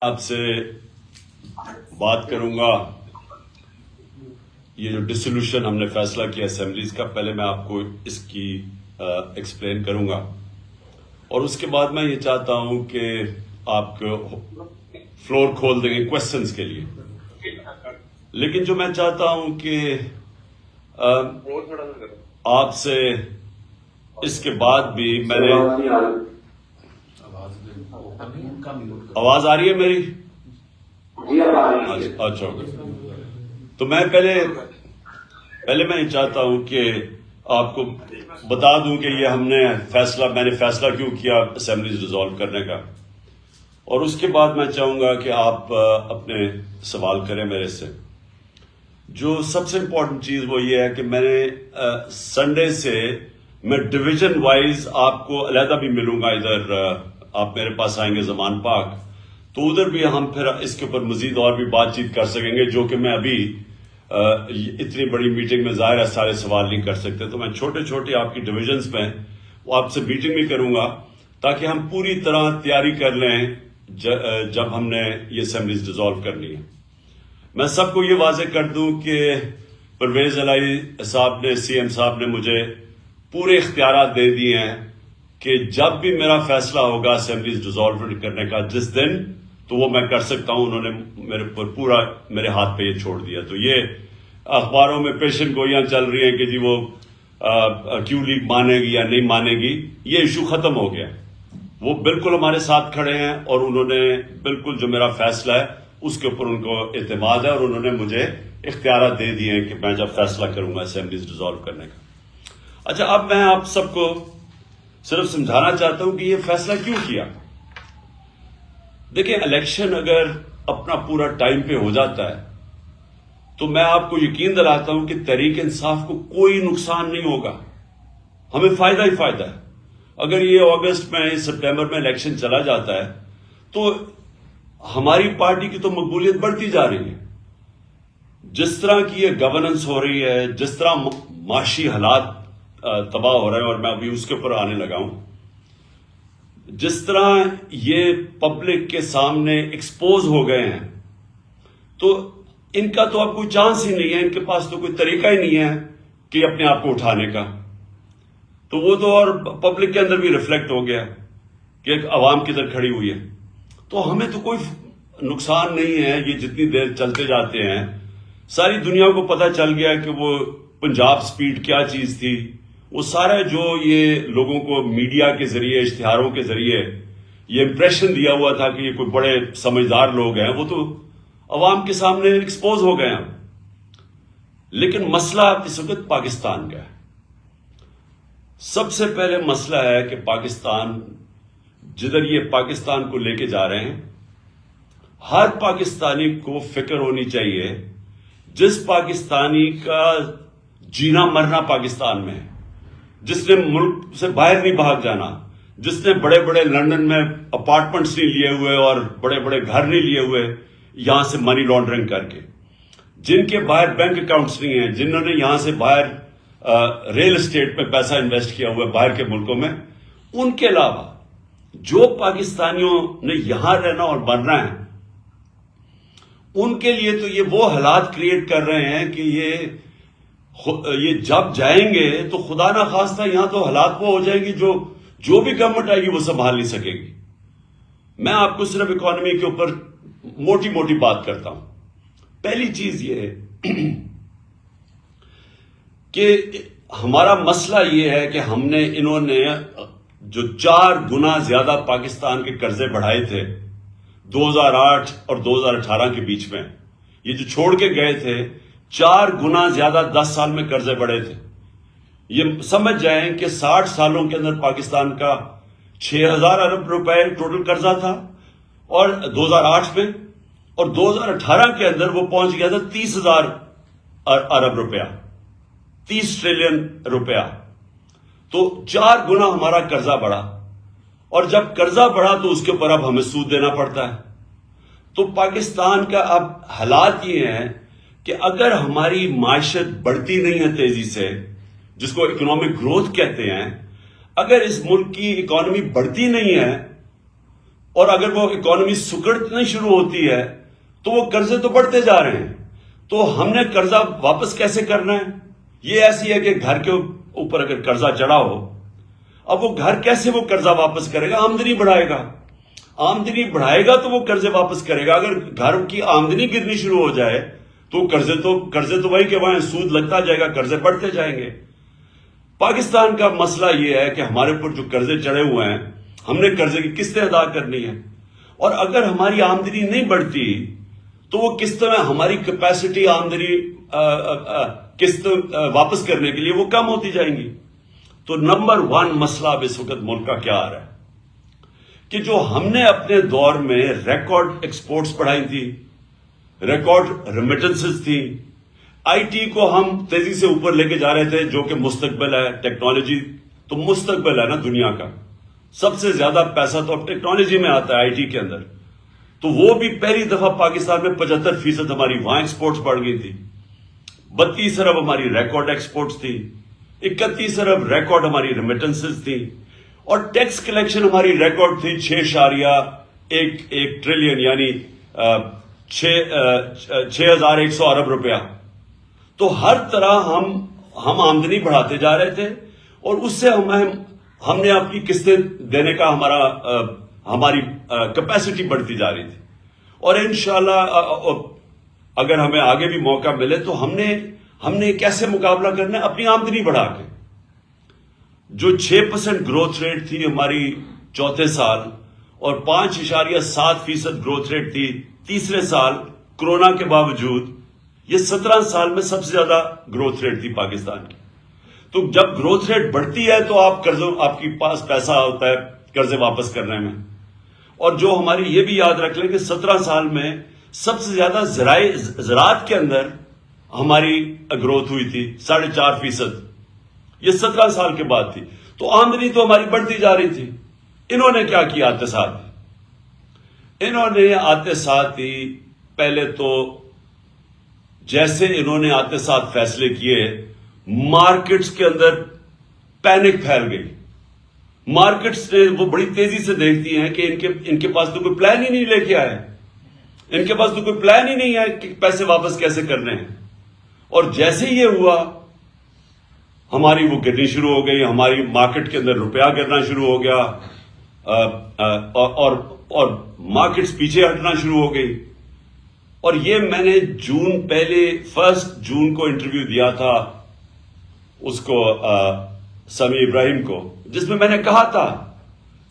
آپ سے بات کروں گا یہ جو ڈسولوشن ہم نے فیصلہ کیا اسمبلیز کا. پہلے میں آپ کو اس کی ایکسپلین کروں گا اور اس کے بعد میں یہ چاہتا ہوں کہ آپ کو فلور کھول دیں گے کوشچنز کے لیے. لیکن جو میں چاہتا ہوں کہ آپ سے اس کے بعد بھی میں نے آواز آ رہی ہے میری؟ اچھا تو میں پہلے میں یہ چاہتا ہوں کہ آپ کو بتا دوں کہ یہ میں نے فیصلہ کیوں کیا اسمبلیز ڈیزالو کرنے کا. اور اس کے بعد میں چاہوں گا کہ آپ اپنے سوال کریں میرے سے. جو سب سے امپورٹنٹ چیز وہ یہ ہے کہ میں نے سنڈے سے میں ڈویژن وائز آپ کو علیحدہ بھی ملوں گا. ادھر آپ میرے پاس آئیں گے زمان پاک تو ادھر بھی ہم پھر اس کے اوپر مزید اور بھی بات چیت کر سکیں گے، جو کہ میں ابھی اتنی بڑی میٹنگ میں ظاہر ہے سارے سوال نہیں کر سکتے. تو میں چھوٹے چھوٹے آپ کی ڈویژنز میں وہ آپ سے میٹنگ بھی کروں گا تاکہ ہم پوری طرح تیاری کر لیں جب ہم نے یہ اسمبلیز ڈیزالو کرنی ہے. میں سب کو یہ واضح کر دوں کہ پرویز الہی صاحب نے سی ایم صاحب نے مجھے پورے اختیارات دے دیے ہیں کہ جب بھی میرا فیصلہ ہوگا اسمبلیز ڈیزالو کرنے کا جس دن تو وہ میں کر سکتا ہوں. انہوں نے میرے پر پورا میرے ہاتھ پہ یہ چھوڑ دیا. تو یہ اخباروں میں پیشن گوئیاں چل رہی ہیں کہ جی وہ کیوں لیگ مانے گی یا نہیں مانے گی، یہ ایشو ختم ہو گیا. وہ بالکل ہمارے ساتھ کھڑے ہیں اور انہوں نے بالکل جو میرا فیصلہ ہے اس کے اوپر ان کو اعتماد ہے اور انہوں نے مجھے اختیارات دے دیے ہیں کہ میں جب فیصلہ کروں گا اسمبلیز ڈیزالو کرنے کا. اچھا، اب میں آپ سب کو صرف سمجھانا چاہتا ہوں کہ یہ فیصلہ کیوں کیا. دیکھیں، الیکشن اگر اپنا پورا ٹائم پہ ہو جاتا ہے تو میں آپ کو یقین دلاتا ہوں کہ تحریک انصاف کو کوئی نقصان نہیں ہوگا، ہمیں فائدہ ہی فائدہ ہے. اگر یہ اگست میں سپٹمبر میں الیکشن چلا جاتا ہے تو ہماری پارٹی کی تو مقبولیت بڑھتی جا رہی ہے. جس طرح کی یہ گورننس ہو رہی ہے، جس طرح معاشی حالات تباہ ہو رہے ہیں، اور میں ابھی اس کے اوپر آنے لگا ہوں، جس طرح یہ پبلک کے سامنے ایکسپوز ہو گئے ہیں تو ان کا تو اب کوئی چانس ہی نہیں ہے. ان کے پاس تو کوئی طریقہ ہی نہیں ہے کہ اپنے آپ کو اٹھانے کا. تو وہ تو اور پبلک کے اندر بھی ریفلیکٹ ہو گیا کہ ایک عوام کدھر کھڑی ہوئی ہے. تو ہمیں تو کوئی نقصان نہیں ہے. یہ جتنی دیر چلتے جاتے ہیں ساری دنیا کو پتہ چل گیا کہ وہ پنجاب سپیڈ کیا چیز تھی. وہ سارا جو یہ لوگوں کو میڈیا کے ذریعے اشتہاروں کے ذریعے یہ امپریشن دیا ہوا تھا کہ یہ کوئی بڑے سمجھدار لوگ ہیں، وہ تو عوام کے سامنے ایکسپوز ہو گئے ہیں. لیکن مسئلہ اس وقت پاکستان کا ہے. سب سے پہلے مسئلہ ہے کہ پاکستان جدھر یہ پاکستان کو لے کے جا رہے ہیں، ہر پاکستانی کو فکر ہونی چاہیے جس پاکستانی کا جینا مرنا پاکستان میں ہے، جس نے ملک سے باہر نہیں بھاگ جانا، جس نے بڑے بڑے لندن میں اپارٹمنٹس نہیں لیے ہوئے اور بڑے بڑے گھر نہیں لیے ہوئے یہاں سے منی لانڈرنگ کر کے، جن کے باہر بینک اکاؤنٹس نہیں ہیں، جنہوں نے یہاں سے باہر ریل اسٹیٹ میں پیسہ انویسٹ کیا ہوا ہے باہر کے ملکوں میں. ان کے علاوہ جو پاکستانیوں نے یہاں رہنا اور مرنا ہے، ان کے لیے تو یہ وہ حالات کریٹ کر رہے ہیں کہ یہ جب جائیں گے تو خدا نہ خواستہ یہاں تو حالات وہ ہو جائیں گی جو بھی گورنمنٹ آئے گی وہ سنبھال نہیں سکے گی. میں آپ کو صرف اکانومی کے اوپر موٹی موٹی بات کرتا ہوں. پہلی چیز یہ ہے کہ ہمارا مسئلہ یہ ہے کہ انہوں نے جو 4 گنا زیادہ پاکستان کے قرضے بڑھائے تھے 2008 اور 2018 کے بیچ میں، یہ جو چھوڑ کے گئے تھے 4 گنا زیادہ 10 سال میں قرضے بڑھے تھے. یہ سمجھ جائیں کہ 60 سالوں کے اندر پاکستان کا 6,000 ارب روپے ٹوٹل قرضہ تھا اور 2008 میں، اور 2018 کے اندر وہ پہنچ گیا تھا 30,000 ارب روپیہ، 30 ٹریلین روپیہ. تو 4 گنا ہمارا قرضہ بڑھا، اور جب قرضہ بڑھا تو اس کے اوپر اب ہمیں سود دینا پڑتا ہے. تو پاکستان کا اب حالات یہ ہیں کہ اگر ہماری معیشت بڑھتی نہیں ہے تیزی سے، جس کو اکنامک گروتھ کہتے ہیں، اگر اس ملک کی اکانومی بڑھتی نہیں ہے اور اگر وہ اکانومی سکڑنے شروع ہوتی ہے تو وہ قرضے تو بڑھتے جا رہے ہیں. تو ہم نے قرضہ واپس کیسے کرنا ہے؟ یہ ایسی ہے کہ گھر کے اوپر اگر قرضہ چڑھا ہو، اب وہ گھر کیسے وہ قرضہ واپس کرے گا؟ آمدنی بڑھائے گا. آمدنی بڑھائے گا تو وہ قرضے واپس کرے گا. اگر گھر کی آمدنی گرنی شروع ہو جائے تو قرضے تو وہی کہ وہاں سود لگتا جائے گا، قرضے بڑھتے جائیں گے. پاکستان کا مسئلہ یہ ہے کہ ہمارے اوپر جو قرضے چڑھے ہوئے ہیں، ہم نے قرضے کی قسطیں ادا کرنی ہے، اور اگر ہماری آمدنی نہیں بڑھتی تو وہ قسط میں ہماری کیپیسٹی آمدنی قسط واپس کرنے کے لیے وہ کم ہوتی جائیں گی. تو نمبر 1 مسئلہ اب اس وقت ملک کا کیا آ رہا ہے کہ جو ہم نے اپنے دور میں ریکارڈ ایکسپورٹس بڑھائی تھی، ریکارڈ ریمیٹنسز تھی، آئی ٹی کو ہم تیزی سے اوپر لے کے جا رہے تھے، جو کہ مستقبل ہے. ٹیکنالوجی تو مستقبل ہے نا دنیا کا، سب سے زیادہ پیسہ تو اب ٹیکنالوجی میں آتا ہے، آئی ٹی کے اندر. تو وہ بھی پہلی دفعہ پاکستان میں 75% ہماری وہاں ایکسپورٹس بڑھ گئی تھی. 32 ارب ہماری ریکارڈ ایکسپورٹس تھی، 31 ارب ریکارڈ ہماری ریمیٹنسز تھی، اور ٹیکس کلیکشن ہماری ریکارڈ تھی 6.1 ٹریلین، یعنی 6100 ارب روپیہ. تو ہر طرح ہم آمدنی بڑھاتے جا رہے تھے، اور اس سے ہم نے اپنی قسطیں دینے کا ہماری کیپیسٹی بڑھتی جا رہی تھی. اور انشاءاللہ اگر ہمیں آگے بھی موقع ملے تو ہم نے کیسے مقابلہ کرنا ہے؟ اپنی آمدنی بڑھا کے. جو 6% گروتھ ریٹ تھی ہماری چوتھے سال، اور 5.7% گروتھ ریٹ تھی تیسرے سال کورونا کے باوجود، یہ 17 سال میں سب سے زیادہ گروتھ ریٹ تھی پاکستان کی. تو جب گروتھ ریٹ بڑھتی ہے تو آپ کے پاس پیسہ ہوتا ہے قرضے واپس کرنے میں. اور جو ہماری یہ بھی یاد رکھ لیں کہ 17 سال میں سب سے زیادہ زراعت کے اندر ہماری گروتھ ہوئی تھی 4.5%. یہ 17 سال کے بعد تھی. تو آمدنی تو ہماری بڑھتی جا رہی تھی. انہوں نے کیا کیا آتے ساتھ؟ انہوں نے آتے ساتھ ہی پہلے تو جیسے انہوں نے آتے ساتھ فیصلے کیے، مارکیٹس کے اندر پینک پھیل گئی. مارکیٹس نے وہ بڑی تیزی سے دیکھتی ہیں کہ ان کے پاس تو کوئی پلان ہی نہیں لے کے آئے، ان کے پاس تو کوئی پلان ہی نہیں ہے کہ پیسے واپس کیسے کرنے ہیں. اور جیسے یہ ہوا، ہماری وہ گرنی شروع ہو گئی، ہماری مارکیٹ کے اندر روپیہ گرنا شروع ہو گیا، اور مارکیٹس پیچھے ہٹنا شروع ہو گئی. اور یہ میں نے پہلے 1 جون کو انٹرویو دیا تھا اس کو سمیع ابراہیم کو، جس میں نے کہا تھا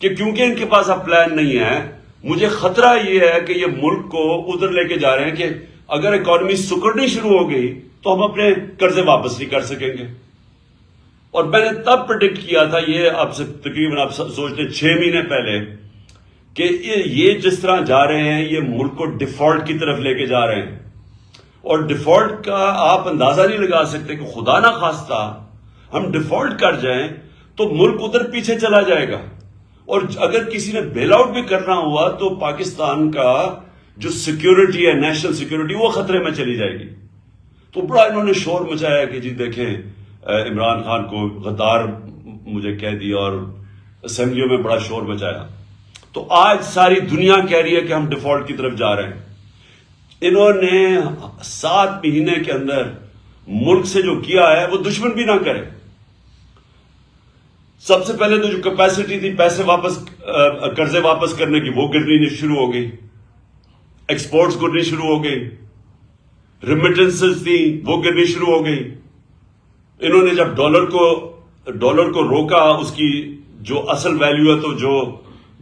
کہ کیونکہ ان کے پاس اب پلان نہیں ہے، مجھے خطرہ یہ ہے کہ یہ ملک کو ادھر لے کے جا رہے ہیں کہ اگر اکانومی سکڑنی شروع ہو گئی تو ہم اپنے قرضے واپس نہیں کر سکیں گے. اور میں نے تب پریڈکٹ کیا تھا، یہ آپ سے تقریباً آپ سوچ لیں 6 مہینے پہلے، کہ یہ جس طرح جا رہے ہیں یہ ملک کو ڈیفالٹ کی طرف لے کے جا رہے ہیں. اور ڈیفالٹ کا آپ اندازہ نہیں لگا سکتے کہ خدا نہ خواستہ ہم ڈیفالٹ کر جائیں تو ملک ادھر پیچھے چلا جائے گا. اور اگر کسی نے بیل آؤٹ بھی کرنا ہوا تو پاکستان کا جو سیکیورٹی ہے، نیشنل سیکیورٹی، وہ خطرے میں چلی جائے گی. تو بڑا انہوں نے شور مچایا کہ جی دیکھیں عمران خان کو غدار مجھے کہہ دیا، اور اسمبلیوں میں بڑا شور مچایا. تو آج ساری دنیا کہہ رہی ہے کہ ہم ڈیفالٹ کی طرف جا رہے ہیں. انہوں نے 7 مہینے کے اندر ملک سے جو کیا ہے وہ دشمن بھی نہ کرے. سب سے پہلے تو جو کیپیسٹی تھی پیسے واپس قرضے واپس کرنے کی، وہ گرنی شروع ہو گئی، ایکسپورٹس گرنی شروع ہو گئی، ریمیٹنسز تھی وہ گرنی شروع ہو گئی. انہوں نے جب ڈالر کو روکا، اس کی جو اصل ویلیو ہے، تو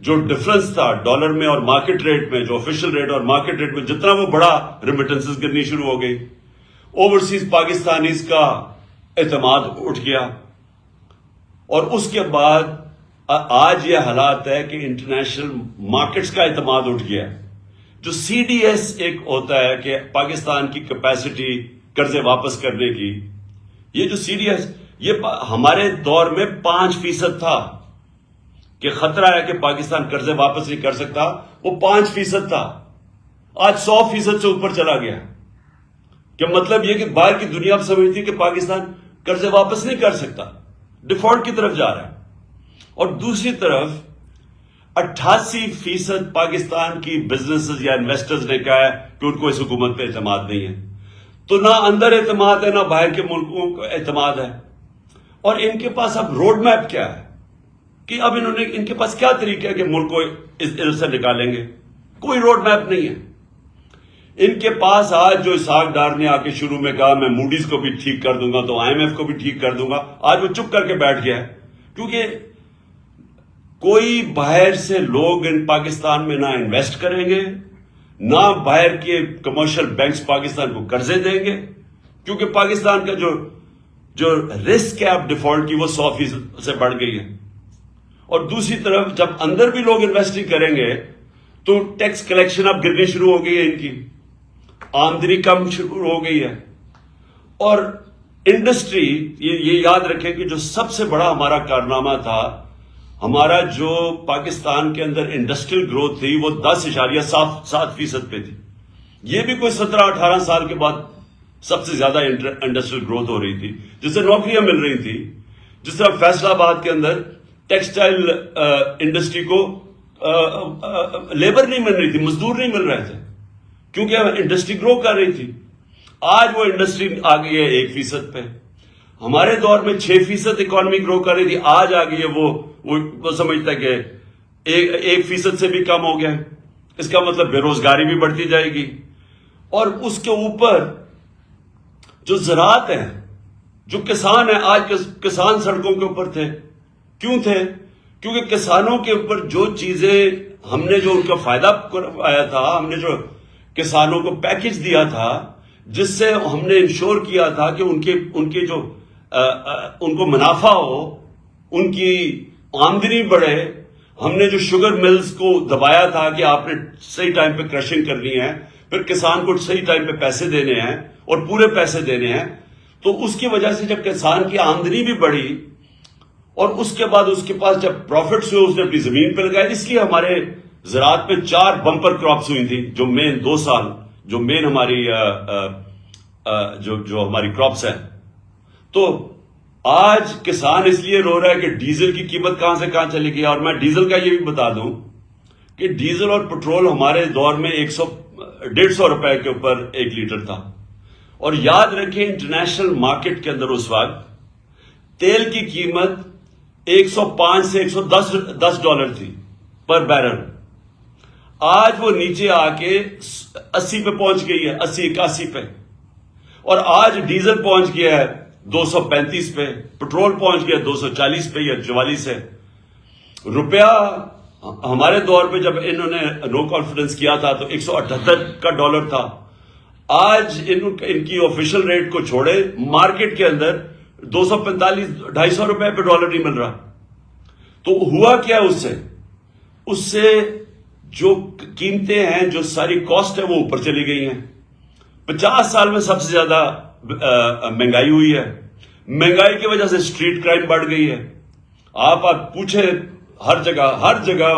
جو ڈفرنس تھا ڈالر میں اور مارکیٹ ریٹ میں، جو آفیشل ریٹ اور مارکیٹ ریٹ میں جتنا وہ بڑا، ریمیٹنسز گرنی شروع ہو گئی. اوورسیز پاکستانیز کا اعتماد اٹھ گیا. اور اس کے بعد آج یہ حالات ہے کہ انٹرنیشنل مارکیٹس کا اعتماد اٹھ گیا. جو سی ڈی ایس ایک ہوتا ہے کہ پاکستان کی کیپیسٹی قرضے واپس کرنے کی، یہ جو سی ڈی ایس، یہ ہمارے دور میں 5% تھا کہ خطرہ ہے کہ پاکستان قرضے واپس نہیں کر سکتا، وہ 5% تھا. آج 100% سے اوپر چلا گیا. کہ مطلب یہ کہ باہر کی دنیا اب سمجھتی ہے کہ پاکستان قرضے واپس نہیں کر سکتا، ڈیفالٹ کی طرف جا رہا ہے. اور دوسری طرف 88% پاکستان کی بزنسز یا انویسٹرز نے کہا ہے کہ ان کو اس حکومت پہ اعتماد نہیں ہے. تو نہ اندر اعتماد ہے نہ باہر کے ملکوں کو اعتماد ہے. اور ان کے پاس اب روڈ میپ کیا ہے کہ اب ان کے پاس کیا طریقہ ہے کہ ملک کو ادھر سے نکالیں گے؟ کوئی روڈ میپ نہیں ہے ان کے پاس. آج جو اسحاق ڈار نے آ کے شروع میں کہا میں موڈیز کو بھی ٹھیک کر دوں گا تو IMF کو بھی ٹھیک کر دوں گا, آج وہ چپ کر کے بیٹھ گیا ہے. کیونکہ کوئی باہر سے لوگ ان پاکستان میں نہ انویسٹ کریں گے, نہ باہر کے کمرشل بینکس پاکستان کو قرضے دیں گے, کیونکہ پاکستان کا جو رسک ہے اب ڈیفالٹ کی وہ 100% سے بڑھ گئی ہے. اور دوسری طرف جب اندر بھی لوگ انویسٹنگ کریں گے تو ٹیکس کلیکشن اب گرنی شروع ہو گئی ہے, ان کی آمدنی کم شروع ہو گئی ہے. اور انڈسٹری, یہ یاد رکھیں کہ جو سب سے بڑا ہمارا کارنامہ تھا, ہمارا جو پاکستان کے اندر انڈسٹریل گروتھ تھی وہ 10.7% پہ تھی. یہ بھی کوئی 17-18 سال کے بعد سب سے زیادہ انڈسٹریل گروتھ ہو رہی تھی, جس سے نوکریاں مل رہی تھی. جس طرح فیصل آباد کے اندر ٹیکسٹائل انڈسٹری کو لیبر نہیں مل رہی تھی, مزدور نہیں مل رہے تھے, کیونکہ انڈسٹری گرو کر رہی تھی. آج وہ انڈسٹری آ گئی ہے 1% پہ. ہمارے دور میں 6% اکانومی گرو کر رہی تھی, آج آ گئی ہے وہ سمجھتا ہے کہ 1% سے بھی کم ہو گیا. اس کا مطلب بے روزگاری بھی بڑھتی جائے گی. اور اس کے اوپر جو زراعت ہے, جو کسان ہیں, آج کسان سڑکوں کے اوپر تھے. کیوں تھے؟ کیونکہ کسانوں کے اوپر جو چیزیں ہم نے جو ان کا فائدہ آیا تھا, ہم نے جو کسانوں کو پیکج دیا تھا, جس سے ہم نے انشور کیا تھا کہ ان کے جو ان کو منافع ہو, ان کی آمدنی بڑھے. ہم نے جو شوگر ملز کو دبایا تھا کہ آپ نے صحیح ٹائم پہ کرشنگ کرنی ہے, پھر کسان کو صحیح ٹائم پہ پیسے دینے ہیں اور پورے پیسے دینے ہیں. تو اس کی وجہ سے جب کسان کی آمدنی بھی بڑھی اور اس کے بعد اس کے پاس جب پروفٹس ہوئے, اس نے اپنی زمین پہ لگایا. اس لیے ہمارے زراعت میں 4 بمپر کراپس ہوئی تھی, جو مین 2 سال جو مین ہماری جو ہماری کراپس ہیں. تو آج کسان اس لیے رو رہا ہے کہ ڈیزل کی قیمت کہاں سے کہاں چلی گئی. اور میں ڈیزل کا یہ بھی بتا دوں کہ ڈیزل اور پٹرول ہمارے دور میں 150 روپے کے اوپر 1 لیٹر تھا. اور یاد رکھیں انٹرنیشنل مارکیٹ کے اندر اس وقت تیل کی قیمت 105 سے 110 ڈالر تھی پر بیرل. آج وہ نیچے آ کے 80 پہ پہنچ گئی ہے, 80-81 پہ. اور آج ڈیزل پہنچ گیا ہے 235 پہ, پٹرول پہنچ گیا 240 پہ یا 44 ہے. روپیہ ہمارے دور پہ جب انہوں نے نو کانفیڈنس کیا تھا تو 178 کا ڈالر تھا. آج ان کی آفیشل ریٹ کو چھوڑے, مارکیٹ کے اندر 245-250 روپے پہ ڈالر نہیں مل رہا. تو ہوا کیا اس سے جو قیمتیں ہیں, جو ساری کاسٹ ہے وہ اوپر چلی گئی ہیں. 50 سال میں سب سے زیادہ مہنگائی ہوئی ہے. مہنگائی کی وجہ سے اسٹریٹ کرائم بڑھ گئی ہے. آپ پوچھیں ہر جگہ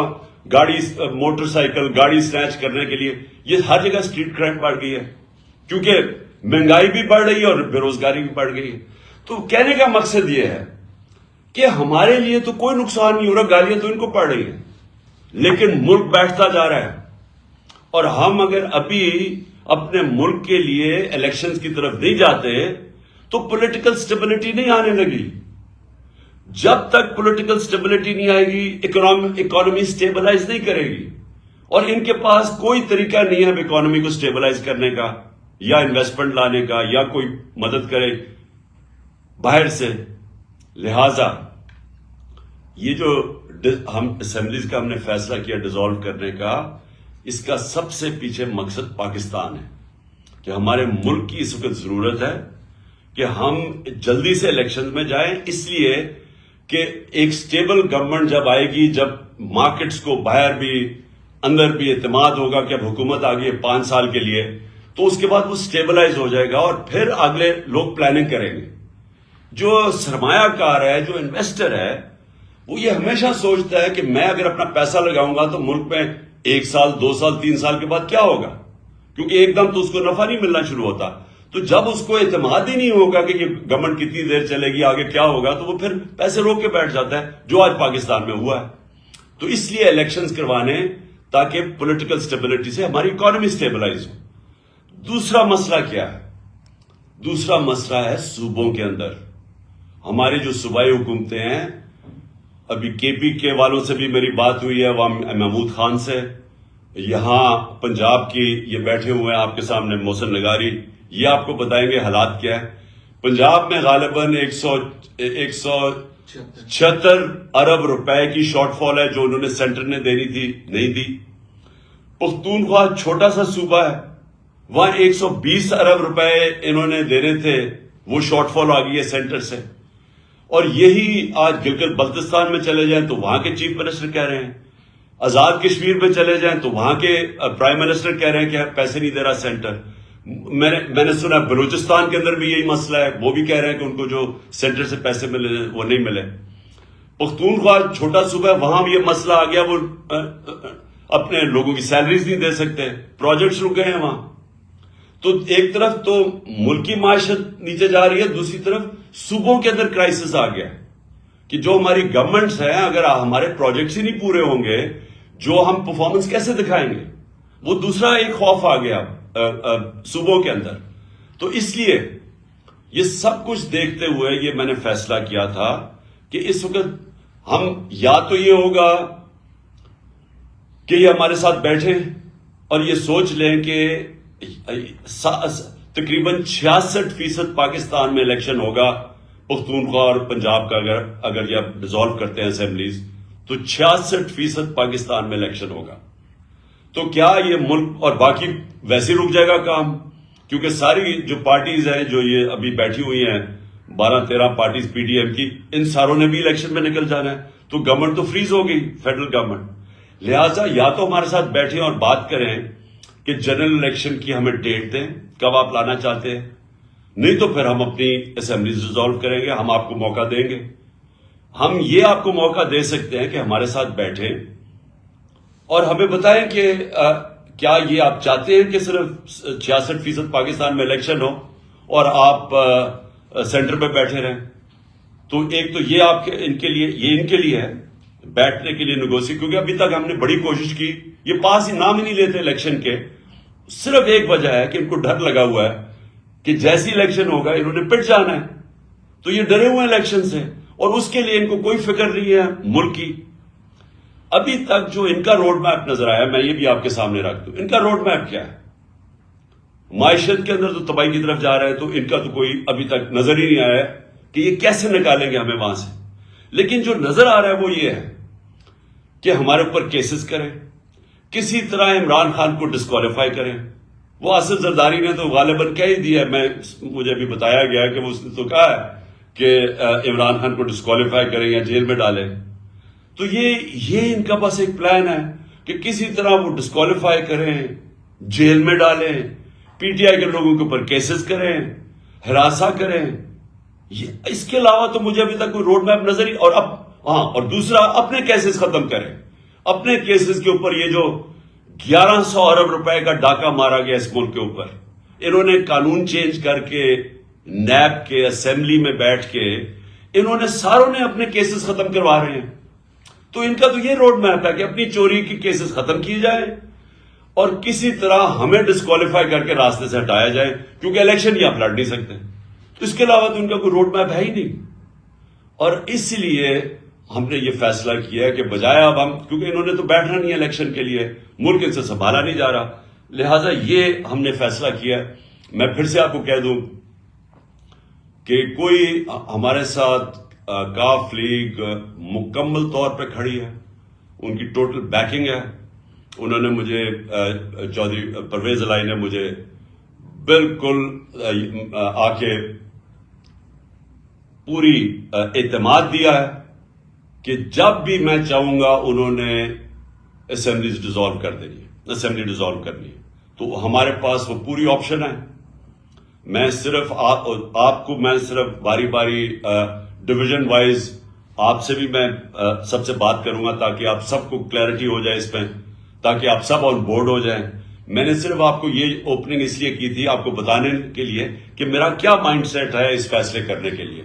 گاڑی, موٹر سائیکل گاڑی سنیچ کرنے کے لیے یہ ہر جگہ اسٹریٹ کرائم بڑھ گئی ہے, کیونکہ مہنگائی بھی بڑھ رہی ہے اور بے روزگاری بھی بڑھ گئی ہے. تو کہنے کا مقصد یہ ہے کہ ہمارے لیے تو کوئی نقصان نہیں ہو رہا, گالیاں تو ان کو پڑ رہی ہیں, لیکن ملک بیٹھتا جا رہا ہے. اور ہم اگر ابھی اپنے ملک کے لیے الیکشنز کی طرف نہیں جاتے تو پولیٹیکل سٹیبلٹی نہیں آنے لگی. جب تک پولیٹیکل سٹیبلٹی نہیں آئے گی اکانومی سٹیبلائز نہیں کرے گی. اور ان کے پاس کوئی طریقہ نہیں ہے اب اکانومی کو سٹیبلائز کرنے کا, یا انویسٹمنٹ لانے کا, یا کوئی مدد کرے باہر سے. لہذا یہ جو ہم اسمبلیز کا ہم نے فیصلہ کیا ڈیزالو کرنے کا, اس کا سب سے پیچھے مقصد پاکستان ہے کہ ہمارے ملک کی اس وقت ضرورت ہے کہ ہم جلدی سے الیکشن میں جائیں, اس لیے کہ ایک سٹیبل گورنمنٹ جب آئے گی, جب مارکیٹس کو باہر بھی اندر بھی اعتماد ہوگا کہ اب حکومت آ گئی ہے 5 سال کے لیے, تو اس کے بعد وہ سٹیبلائز ہو جائے گا اور پھر اگلے لوگ پلاننگ کریں گے. جو سرمایہ کار ہے, جو انویسٹر ہے, وہ یہ ہمیشہ سوچتا ہے کہ میں اگر اپنا پیسہ لگاؤں گا تو ملک میں 1 سال 2 سال 3 سال کے بعد کیا ہوگا, کیونکہ ایک دم تو اس کو نفع نہیں ملنا شروع ہوتا. تو جب اس کو اعتماد ہی نہیں ہوگا کہ یہ گورنمنٹ کتنی دیر چلے گی, آگے کیا ہوگا, تو وہ پھر پیسے روک کے بیٹھ جاتا ہے, جو آج پاکستان میں ہوا ہے. تو اس لیے الیکشنز کروانے تاکہ پولیٹیکل سٹیبلٹی سے ہماری اکانومی سٹیبلائز ہو. دوسرا مسئلہ کیا ہے؟ دوسرا مسئلہ ہے صوبوں کے اندر. ہماری جو صوبائی حکومتیں ہیں، ابھی کے پی کے والوں سے بھی میری بات ہوئی ہے، وہاں محمود خان سے، یہاں پنجاب کی یہ بیٹھے ہوئے ہیں آپ کے سامنے محسن نگاری، یہ آپ کو بتائیں گے حالات کیا ہے. پنجاب میں غالباً 176 ارب روپے کی شارٹ فال ہے جو انہوں نے سینٹر نے دینی تھی، نہیں دی. پختونخوا چھوٹا سا صوبہ ہے، وہاں 120 ارب روپے انہوں نے دینے تھے، وہ شارٹ فال آ گئی ہے سینٹر سے. اور یہی آج گلگت بلتستان میں چلے جائیں تو وہاں کے چیف منسٹر کہہ رہے ہیں، آزاد کشمیر میں چلے جائیں تو وہاں کے پرائم منسٹر کہہ رہے ہیں کہ پیسے نہیں دے رہا سینٹر. میں نے سنا بلوچستان کے اندر بھی یہی مسئلہ ہے، وہ بھی کہہ رہے ہیں کہ ان کو جو سینٹر سے پیسے ملے وہ نہیں ملے. پختونخوا چھوٹا صوبہ ہے، وہاں بھی یہ مسئلہ آ گیا، وہ اپنے لوگوں کی سیلریز نہیں دے سکتے، پروجیکٹس رک گئے ہیں وہاں. تو ایک طرف تو ملکی معیشت نیچے جا رہی ہے، دوسری طرف صوبوں کے اندر کرائسس آ گیا کہ جو ہماری گورنمنٹس ہیں، اگر ہمارے پروجیکٹس ہی نہیں پورے ہوں گے، جو ہم پرفارمنس کیسے دکھائیں گے؟ وہ دوسرا ایک خوف آ گیا صوبوں کے اندر. تو اس لیے یہ سب کچھ دیکھتے ہوئے یہ میں نے فیصلہ کیا تھا کہ اس وقت ہم یا تو یہ ہوگا کہ یہ ہمارے ساتھ بیٹھیں اور یہ سوچ لیں کہ تقریباً 66% پاکستان میں الیکشن ہوگا پختونخوا اور پنجاب کا، اگر یہ ڈیزالو کرتے ہیں اسمبلیز تو 66% پاکستان میں الیکشن ہوگا. تو کیا یہ ملک اور باقی ویسے رک جائے گا کام؟ کیونکہ ساری جو پارٹیز ہیں جو یہ ابھی بیٹھی ہوئی ہیں 12-13 پارٹیز پی ڈی ایم کی، ان ساروں نے بھی الیکشن میں نکل جانا ہے. تو گورنمنٹ تو فریز ہو گئی، فیڈرل گورنمنٹ. لہٰذا یا تو ہمارے ساتھ بیٹھیں اور بات کریں کہ جنرل الیکشن کی ہمیں ڈیٹ دیں، کب آپ لانا چاہتے ہیں، نہیں تو پھر ہم اپنی اسمبلیز ڈیزالو کریں گے، ہم آپ کو موقع دیں گے. ہم یہ آپ کو موقع دے سکتے ہیں کہ ہمارے ساتھ بیٹھیں اور ہمیں بتائیں کہ کیا یہ آپ چاہتے ہیں کہ صرف 66% پاکستان میں الیکشن ہو اور آپ سینٹر پہ بیٹھے رہیں. تو ایک تو یہ آپ کے ان کے لیے ہے بیٹھنے کے لیے نیگوشیٹ، کیونکہ ابھی تک ہم نے بڑی کوشش کی، یہ پاس ہی نام ہی نہیں لیتے الیکشن کے. صرف ایک وجہ ہے کہ ان کو ڈر لگا ہوا ہے کہ جیسی الیکشن ہوگا انہوں نے پٹ جانا ہے. تو یہ ڈرے ہوئے ہیں الیکشن سے اور اس کے لیے ان کو کوئی فکر نہیں ہے ملک کی. ابھی تک جو ان کا روڈ میپ نظر آیا، میں یہ بھی آپ کے سامنے رکھ دوں، ان کا روڈ میپ کیا ہے؟ معیشت کے اندر تو تباہی کی طرف جا رہا ہے، تو ان کا تو کوئی ابھی تک نظر ہی نہیں آیا ہے کہ یہ کیسے نکالیں گے ہمیں وہاں سے. لیکن جو نظر آ رہا ہے وہ یہ ہے کہ ہمارے اوپر کیسز کریں، کسی طرح عمران خان کو ڈسکوالیفائی کریں. وہ آصف زرداری نے تو غالباً کہہ ہی دیا ہے، مجھے بھی بتایا گیا کہ اس نے تو کہا ہے کہ عمران خان کو ڈسکوالیفائی کریں یا جیل میں ڈالیں. تو یہ ان کا بس ایک پلان ہے کہ کسی طرح وہ ڈسکوالیفائی کریں، جیل میں ڈالیں، پی ٹی آئی کے لوگوں کے اوپر کیسز کریں، ہراساں کریں. اس کے علاوہ تو مجھے ابھی تک کوئی روڈ میپ نظر ہی. اور دوسرا اپنے کیسز ختم کریں، اپنے کیسز کے اوپر. یہ جو 1100 ارب روپے کا ڈاکہ مارا گیا اس ملک کے اوپر، انہوں نے قانون چینج کر کے نیب کے اسمبلی میں بیٹھ کے انہوں نے ساروں نے اپنے کیسز ختم کروا رہے ہیں. تو ان کا تو یہ روڈ میپ ہے کہ اپنی چوری کی کیسز ختم کی جائیں اور کسی طرح ہمیں ڈسکوالیفائی کر کے راستے سے ہٹایا جائے، کیونکہ الیکشن ہی آپ لڑ نہیں سکتے. تو اس کے علاوہ تو ان کا کوئی روڈ میپ ہے ہی نہیں. اور اس لیے ہم نے یہ فیصلہ کیا ہے کہ بجائے اب ہم، کیونکہ انہوں نے تو بیٹھنا نہیں ہے الیکشن کے لیے، ملک ان سے سنبھالا نہیں جا رہا، لہٰذا یہ ہم نے فیصلہ کیا. میں پھر سے آپ کو کہہ دوں کہ کوئی ہمارے ساتھ کاف لیگ مکمل طور پہ کھڑی ہے، ان کی ٹوٹل بیکنگ ہے. انہوں نے مجھے چودھری پرویز الہی نے مجھے بالکل آ کے پوری اعتماد دیا ہے کہ جب بھی میں چاہوں گا انہوں نے اسمبلیز ڈیزالو کر دینی ہے، اسمبلی ڈیزالو کرنی ہے. تو ہمارے پاس وہ پوری آپشن ہے. میں صرف آپ کو میں صرف باری باری ڈویژن وائز آپ سے بھی میں سب سے بات کروں گا تاکہ آپ سب کو کلیئرٹی ہو جائے اس پہ، تاکہ آپ سب آن بورڈ ہو جائیں. میں نے صرف آپ کو یہ اوپننگ اس لیے کی تھی آپ کو بتانے کے لیے کہ میرا کیا مائنڈ سیٹ ہے اس فیصلے کرنے کے لیے.